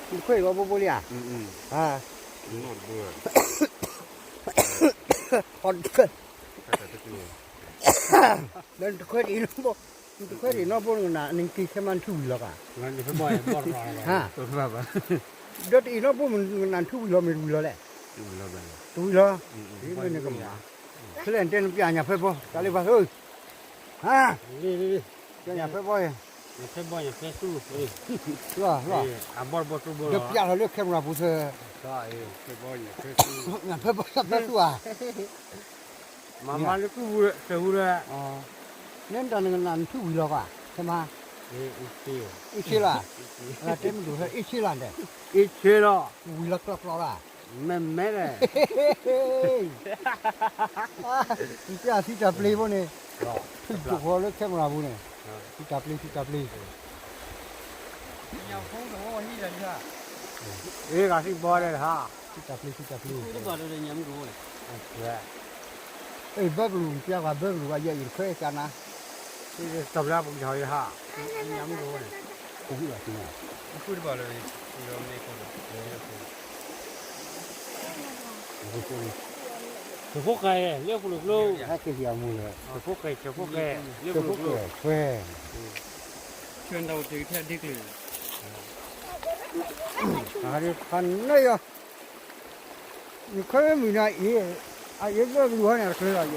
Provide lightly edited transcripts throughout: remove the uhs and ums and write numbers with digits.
你会萝卜不哩啊？啊，not good 好吃。那快点萝卜，快点萝卜那你给他们处理了吧？ งั้นจะไปบ่อยบ่รออะไร ฮะ ตัวแบบว่า เดี๋ยวอี萝卜มันนั่น处理了没处理了嘞？ ดูแล้วแบบ 处理了，你们那个嘛，现在这边人拍不？家里把手，啊， นี่ 这人拍不？ อย่าไปบ่อยอย่าไปสู้เออ 是吧？是吧？ อ่ะบ่บ่สู้บ่ 这边上这看不上不是？ ใช่ไปบ่อยอย่าไปสู้ 人拍不拍不啊？ มาเลยกูรู้เสือรู้แล้ว 哦，恁到那个南处理了吧？什么？ เอ้ยโอเค 一起了？啊，这么多是一起了的， อีเชื่อแล้ว 为了搞搞了。 แม่แม่เลย 你这样去找不不呢？不好了，看不上不呢？去找不去找不。要空手我一人去。 เอ้ยก็สิบ่ได้ฮะ 去找不去找不。都把这个年过了。 哎，不不，这个不不，也一块钱呐。 นี่ตบแล้วผมจะให้ฮะ 年过了。不会了，现在。你会把这个，你要没空的，จะพวกใครเรียกพวกลูก 还给项目了， จะพวกใครจะพวกแกเรียก 这 พว 不 กลูก 给亏。全到这个天地里。还得看那个，你看没那也，啊，也个多年可以了也。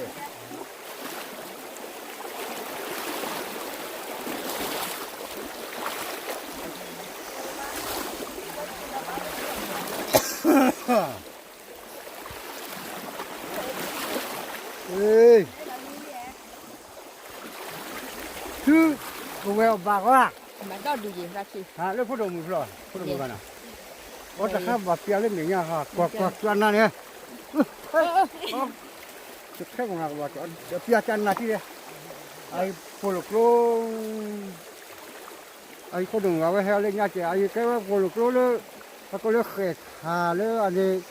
哎，去，我要八个啊！ mà đó đủ gì ra khi 啊，那不懂不说，不懂不干了。我这看把别的名呀哈，刮转那呢。这看我那个我这别转那去的，哎，菠萝肉，哎，不懂我还要人家讲，哎，这个菠萝肉了，那个了海茶了，安尼，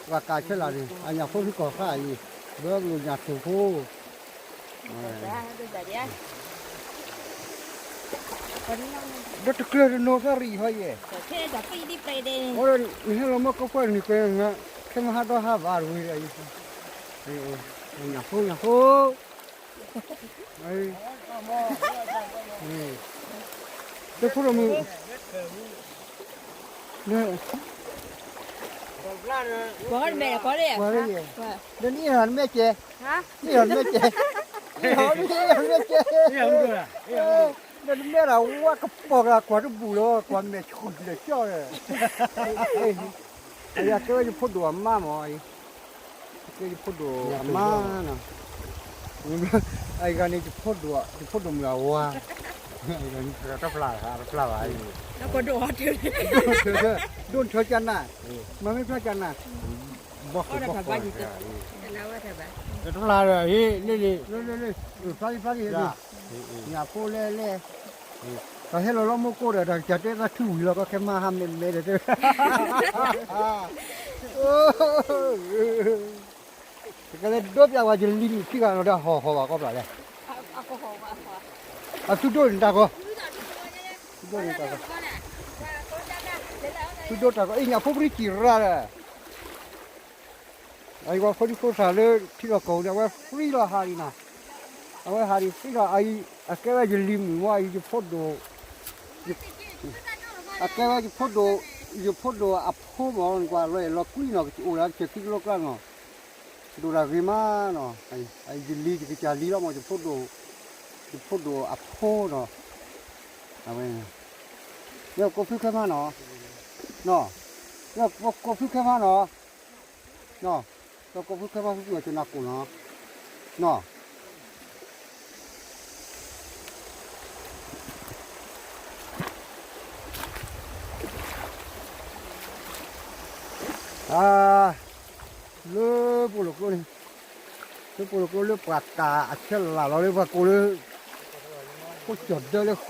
我搞起来的，哎呀，不是搞啥的，不要人家吃苦。 ra tôi giải đi anh còn nó这这个弄啥厉害耶？ thế là phi đi play đây 我说你看我们搞怪你怪我，看我还到还玩回来意思。哎呦，养活养活，哎，这不怎么，那 có mẹ là có đấy qua đây gì? à Đây đi hẳn mẹ chế, hả đi hẳn mẹ chế, đi hẳn mẹ chế. นี่ผมด้วย Đây mẹ là quá cái bọc là quá cái bù đó, quá mẹ chụp để cho rồi. Ai ya cái gì phốt đồ mà mày, cái gì phốt đồ mà nè. Ai cái này phốt đồ mà hoa. Ai cái này cái flower ai. nó có đồ chưa Đun cho chân nè, mà mấy cho chân nè. Bọc có là phải bọc. bao nhiêu nó là phải cái đó là rồi đi Lên, phát đi. Nhà cô lên. Cái hello nó mua cô để chặt cái thử là có cái ma ham mê để chơi. Cái này đốt ra ngoài thì linh khi nào nó đã hò vào có phải này. À chú đốt người ta có. Chú đốt ta có. Ý nhà phố đi chỉ ra này. Ai qua phố đi phố xả lên thì là cầu này qua free là hà đi nào. Ai hà đi free là ai cái này lim ngoài cái phố đồ. Cái này cái phố đồ áp phố mà qua rồi nó quý nó cái là cái kilo cái nó. Đồ là gì mà nó ai lim cái chả lim lắm mà cái phố đồ áp phố nó. À vậy. Nếu có phiếu khám nó. Nếu có phiếu khám nó. Nó có phiếu khám nó cho nó của nó. À, lơ bù lục luôn, lơ bạc cả, chết là nó lơ bạc cô lơ, cô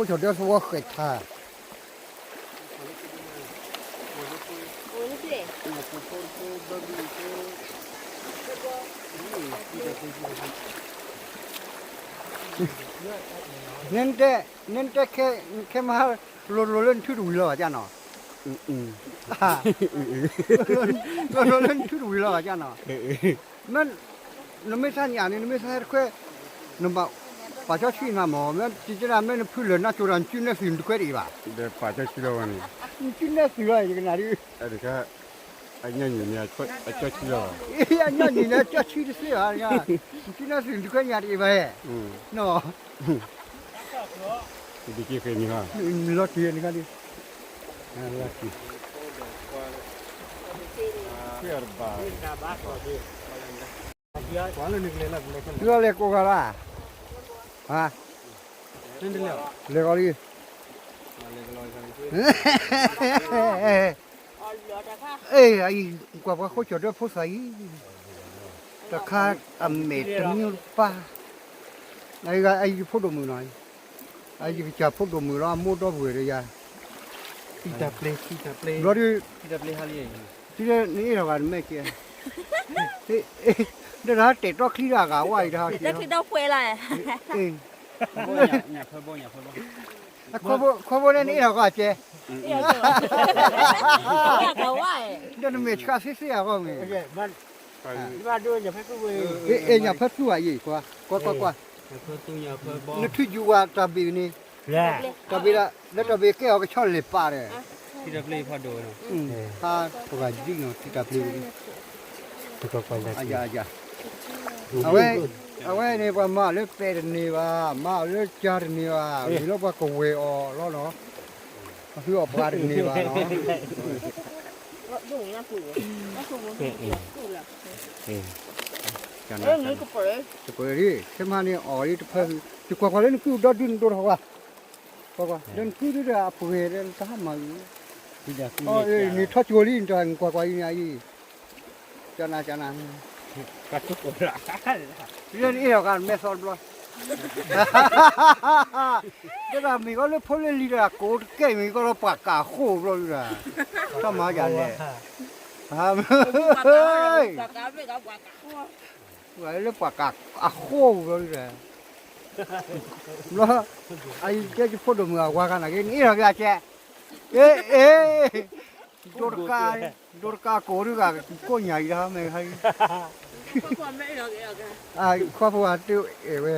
chọn đeo số khởi thà. ủa nó gì nên thế cái mà lô lên thứ đủ lửa cho nó. ก็เล่นชุดวิลล์จ้าเนาะนั่นนั่นไม่ใช่อย่างนี้นั่นไม่ใช่แค่นั่นแบบป่าเจ้าชีน่ะหมอนั่นจริงๆแล้วมันพูดเลยนะจุดนั้นจุดนั้นสิ่งที่เกิดอีกว่า เดี๋ยวป่าจะชิโร่วันนี้ จุดนั้นสิ่งอะไรอย่างนั้นดิ เดี๋ยวก็ไอ้เนี่ยอยู่เนี่ยช่วยไอ้เจ้าชิโร่ เอ้ยเนี่ยนี่นะเจ้าชีที่เสียอะไรอ่ะจุดนั้นสิ่งที่เกิดอย่างนี้ไปเนาะ ดีกี่คืนนี่ฮะ รถเทียนกันดิรถเทียน เพื่อบ้า เรือเล็กกว่าละฮะ นั่นเดียว เล็กกว่าดิ มาเลยก็ลอยกัน เอ้ยไอ้กว่าเขาจอดด้วยผู้ใส่ตะคาอเมริกันนี่ป่ะไอ้พูดดูมือหน่อยไอ้จะพูดดูมือแล้วมูดด้วยเลยยา ที่ตาเปลย์ รถที่ ที่ตาเปลย์ฮาลี ที่นี่เรากันไม่เกี่ยเดี๋ยวนะเตะตัวขี้รากาไว้ท่า จะคือเราคุยอะไร เอ้ย อย่าเพิ่มบ่อย่าเพิ่มบ่ ขบวนนี้เราก็เจ๊ อยากเอาไว้ เดี๋ยวมีชาซิเสียก็มี บ้านด้วยอย่าให้กูเว้ย เอ้ยอย่าพัดตัวอีกกว่าอย่าเพิ่มตุ้งอย่าเพิ่มบ่ นึกถึงอยู่ว่าตาบีนี่ตาบีละแล้วตาบีแก้วก็ชอบเล็บปลาเลย ที่ตาเปลย์พอโดน ถ้าตัวจริงเนาะที่ตาบีนี่ ก็ไปแล้ว อาเอาไว้ในว่ามาเลือกเป็ดนี่ว่ามาเลือกจานนี่ว่ามีลูกว่าก็เวอแล้วเนาะคือออกปลานี่ว่าเนาะ ดูนี่นะปู่นะปู่มันปู่ละ จัน เอ้ยนี่ก็เปิด จะเปิดดิใช่ไหมนี่อ๋อนี่เพิ่มจะกว่าเล่นคือดอดินดอหัวกว่าเล่นคือด้วยอ่ะผู้เห็นทำมา ที่จะ อ๋อนี่ทัชวลีนจังกว่านี่ไอ้จันนะ กระตุกละ เรื่องนี้เรากันไม่สอนเลยเดี๋ยวมีก็เลยพูดเรื่องลีลาโกดเก่งมีก็เราปากกาโคบเลยนะทำมาอย่างนี้ฮะเฮ้ย ปากกาไม่กับปากกา ไว้เลยปากกาอาโคบเลยนะแล้วไอ้เจ้าจะพูดถึงว่ากันอะไรนี่เราจะแจ้เอ๊โดนกาโกดูกันก็ใหญ่แล้วไม่ให้ ความไม่หรอก ข้าวผัดติ้วเว้ย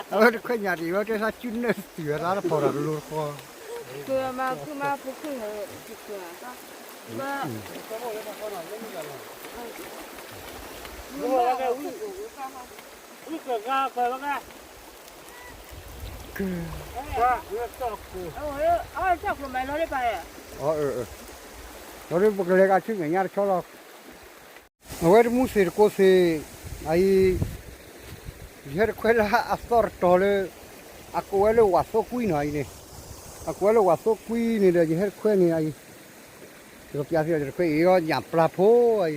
เอาไว้ขยันดีว่าจะถ้าจุนเนี่ยเสียร้านพอเรารู้พอ คือมาปุ๊บขึ้นเลยคือก็นี่เกิดก้าเกิดแล้วนะว่าเรื่องตกกู เอาเจ้าคนไหนเราได้ไปอ่ะ อ๋อเราได้บอกเลยกันชื่อไงเนี่ยชอบเราเอาไว้มูสิโกสิไอ้เฮ้ยคนละอัศร์ตอเลยอากูเอลวัสกุยหน่อยนี่อากูเอลวัสกุยนี่เดี๋ยวเฮ้ยคนนี่ไอ้เราพิจารณาคุยก็หยาบปลาโพไอ้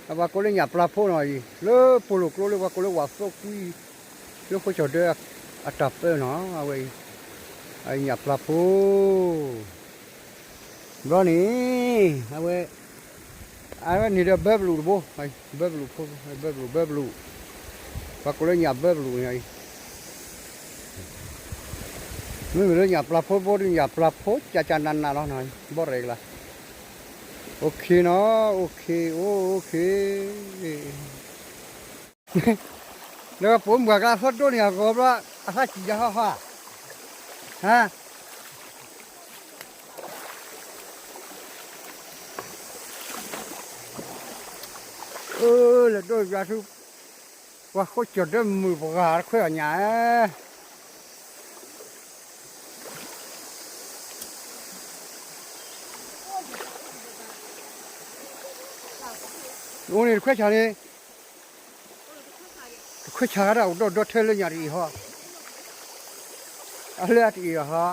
แต่ว่าก็เลยหยาบปลาโพหน่อยเลยปูลูกเลยว่าก็เลยวัสกุยแล้วก็จะเดือดอัตราเปเนาะเอาไว้ไอ้หยาบปลาโพร้อนนี่เอาไว้นี่เดี๋ยวเบบลูบ่ไอ้เบบลูพ่อไอ้เบบลูว่าก็เลยหยาบเบบลูไงไม่รู้หยาบปลาโพบ่หยาบปลาโพจะจานนั้นน่ะเนาะหน่อยบ่เร็กละโอเคเนาะโอเคแล้วผมก็กล้าสดด้วยเนี่ยก็ว่าอาชีพจะฮ่าฮะแล้วด้วยยาทุกว่าเขาจดได้มือปากกาค่อยหนาโอ้นี่ค่อยชาเนี่ยค่อยชาเราโดดเทเลยอย่างนี้ฮะอะไรที่ฮะ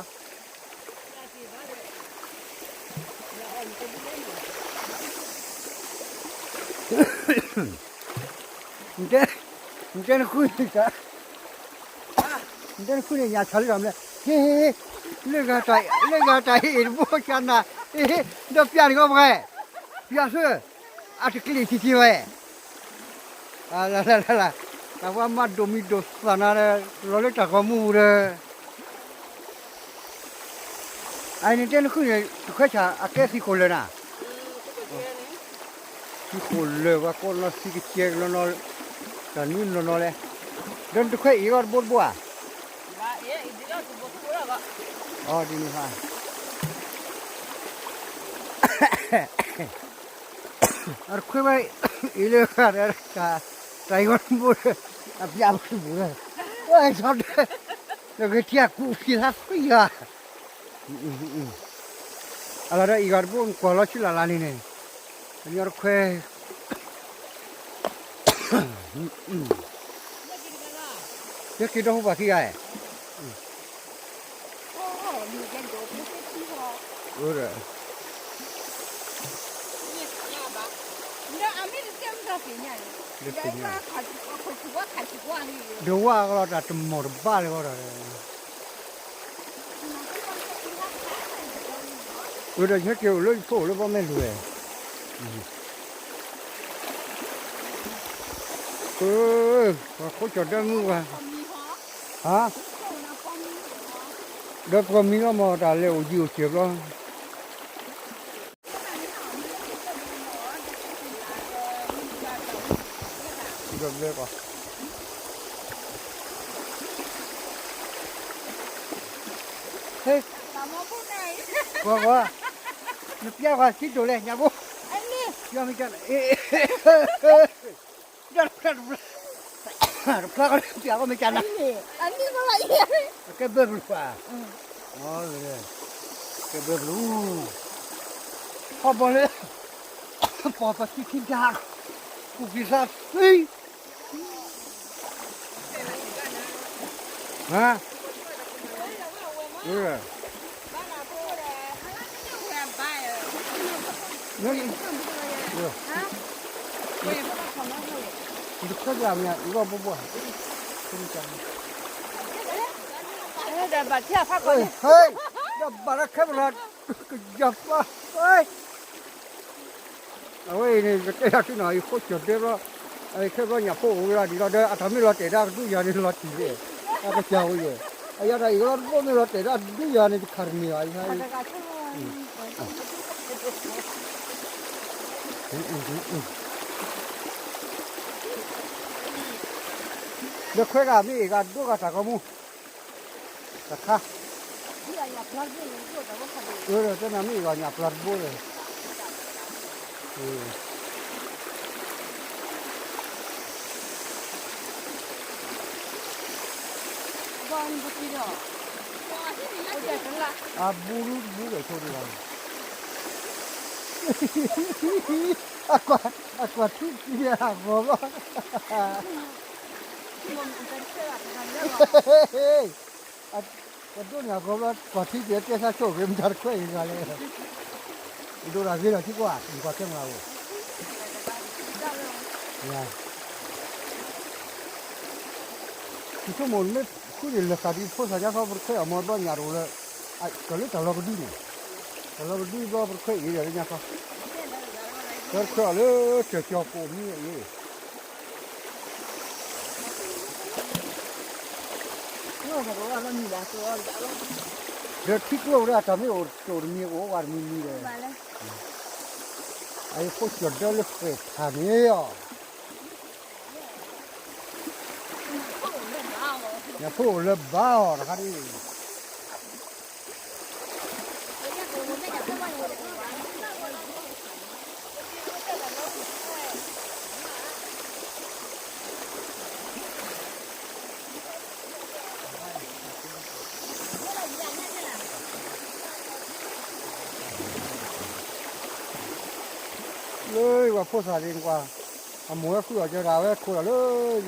มันคุยกันมันคุยอย่างเฉลี่ยเลยเฮ้เรื่องอะไรอีกพวกฉันนะเฮ้เดี๋ยวพี่อันก็ไปพี่อันซื้ออาทิตย์นี้ที่ไว้ละแต่ว่ามาดูมีดูสนาเลยเราเล่นจากข้อมูลเลย ไอ้นี่เจ้าคือเนี่ยเคยชาอาแกสิคนเลยนะสิคนเลยว่าคนเราสิเชียร์เราแต่นี่เราเลยเดินทุกคนอีกก็บัวอ๋อดีนี่ค่ะอาคุยไปอีเลือกอะไรกันใจกันบัวอาพี่อาบุบัวโอ้ยชอบเลยแล้วก็เที่ยกูพี่ทักคุยอ่ะอะไรอีกก็บัวก็เราชิลาลานี่เนี่ยอันนี้เราคุยเดี๋ยวคิดดูว่าที่ไงเออเดี๋ยวว่าเราจะหมดบ้านเลยก็ได้เออเดี๋ยวเกี่ยวเรื่องโซ่เรื่องว่าไม่รวยเขาจะได้มั้งวะฮะเดี๋ยวพอมีก็มาแต่เร็วยิ่งเจ็บแล้วเดี๋ยวเล็กอ่ะเฮ้ยว่านึกยากว่าคิดดูเลยอย่าบุอย่าไม่กันเอ๊ะอย่ากันพระก็เสียก็ไม่กันนะอันนี้ก็อะไรเนี่ย แกเบิร์รู้ป่ะอ๋อเลยแกเบิร์รู้พอบอกเลยพอปฏิทินยากกูพิซซ่าเฮ้ยฮะนี่ดูข้าวยำเนี่ยอีกว่าบัวคุณจังเดี๋ยวบัดเที่ยวพักก่อน เฮ้ยเดี๋ยวบาร์แคบรัดจับว่าเฮ้ยเอาไว้นี่จะเจ้าที่ไหนโคตรเจ็บแล้วไอ้แค่ว่าอย่าพูดเวลาดีเราเดินทำให้เราเตะได้ดูอย่างนี้เราตีเลยเอาไปเจ้าอยู่ไอ้ยาได้เราพูดไม่เราเตะได้ดูอย่างนี้ขาดนี่ไอ้ให้เดี๋ยวค่อยกันนี่กันดูกันสักมื้อสักข้าเจ้าหน้าที่ก็หยับหลัดบุ้เลยบูรุบูเลยโชว์ดีเลยaquaที่เนี่ยหัวบ้าก็ดูเนี่ยก็ว่าก่อนที่เดี๋ยวจะโชว์เกมจัดคุยกันเลยดูอะไรที่เราที่กว่าดีกว่าเท่าเราเนี่ยที่ชั่วโมงไม่คุยเลยสัตว์ที่พูดสัญญาเขาบอกเคยเอามาบ้านยารู้เลยไอ้ก็เลยแต่เราก็ดีเนี่ยแต่เราก็ดีก็บอกเคยอีเดียวเนี่ยเขาก็เคยเลยเจ้าโกมีอย่างนี้เดี๋ยวที่เราได้ทำให้โอ้ตัวมีโอ้วามีมีเลยไอ้พวกจุดเดินเล็กๆทางนี้อ่ะอย่าพูดเลยบ้านะครับนี่เลยว่าพูดสาริงกว่าเอาหมูก็คือจะเราแล้วคุยเลย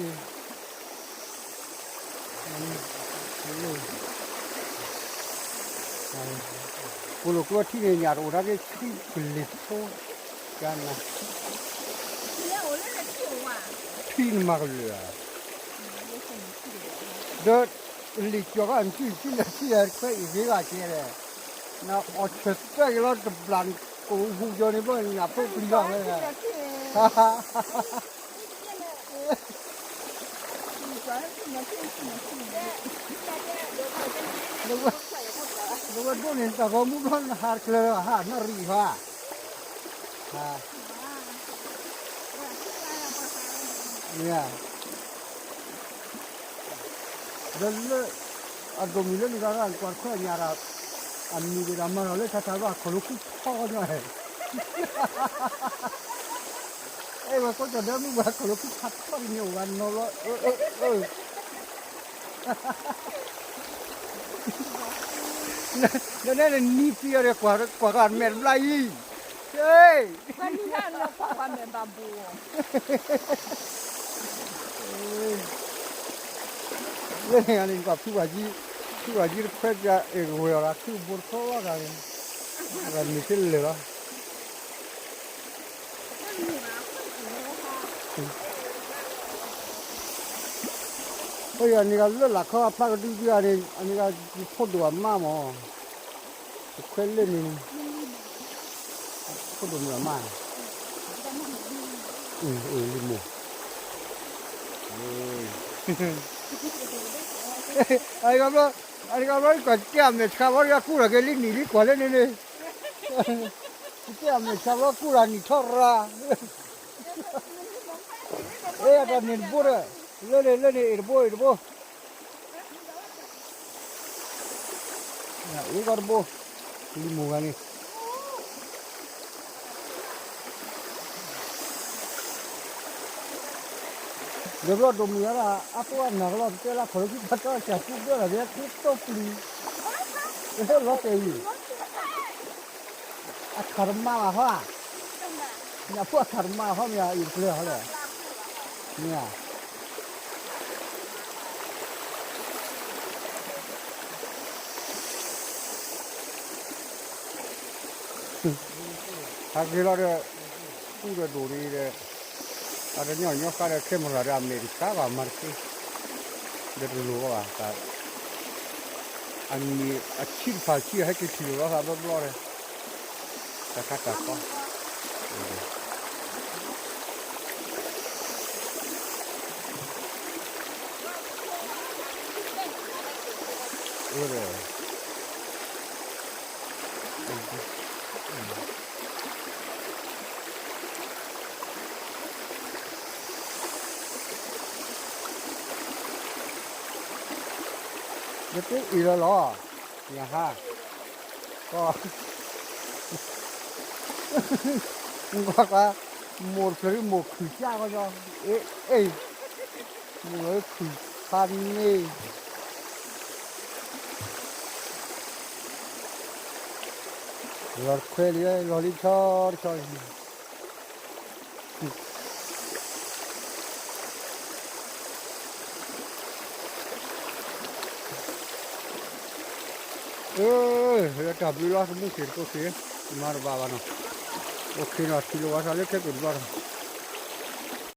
กูรู้ว่าที่นี่ยารู้ได้ที่ผลิตโซ่กันนะที่มากเลยเด็ดหลีกจากอันที่เคยอีกว่าเจอเลยนะอัดเช็ดไปแล้วจะบลันกูหูจอนี่บ้านอย่าพูดปลีกเลยนะฮ่าฮ่า Rồi bố nên ta có muốn con hạt lờ hạt nó rì hoa. À. Nha. Rồi ada mila ni cara kuat kuat nyara. Ani di ramai oleh kata apa kalau kita ni. Mà có cho đỡ mà kalau kita tak ni orang nolo. Nên là ni pia để quả gan mèn lai. Ê. Kan ni kan nak apa men bambu. Lên này anh gặp chú bà gì phết ra rồi là chú buồn khó rồi mình cái lửa bây giờ anh gặp rất là khó bắt được đi ra đi anh gặp phốt đồ mà khuyên lên đi phốt đồ mà lên mù anh gặp nó còn chém này sao nó cú là cái lính nỉ lính quả lên này chém này sao nó cú là nỉ thoát ra ê là nỉ bùa đấy lên này bùa này ý con bùa lính mù này Nếu đồ mía là áp quan nào là cái là khỏi cái bắt cho chả chút nữa là biết chút tốt đi cái nó cái gì à karma mà hoa nhà phụ karma hoa nhà ít lừa hả lẽ nha à cái đó là cũng là đồ đi đấy ada nyonya kada kamera dari Amerika wa marke dari luar ka ani acil falci hai ke kilo wa ba blore ta kata ko ore Jadi ilo lo, ya ha, kok, kok một cái một khử cha coi cho, một cái khử khan đi, rồi khuê đi, rồi đi cho. Tapi lah semua sirko sih, mar bawa no. Oke, nanti luar saja ke keluar.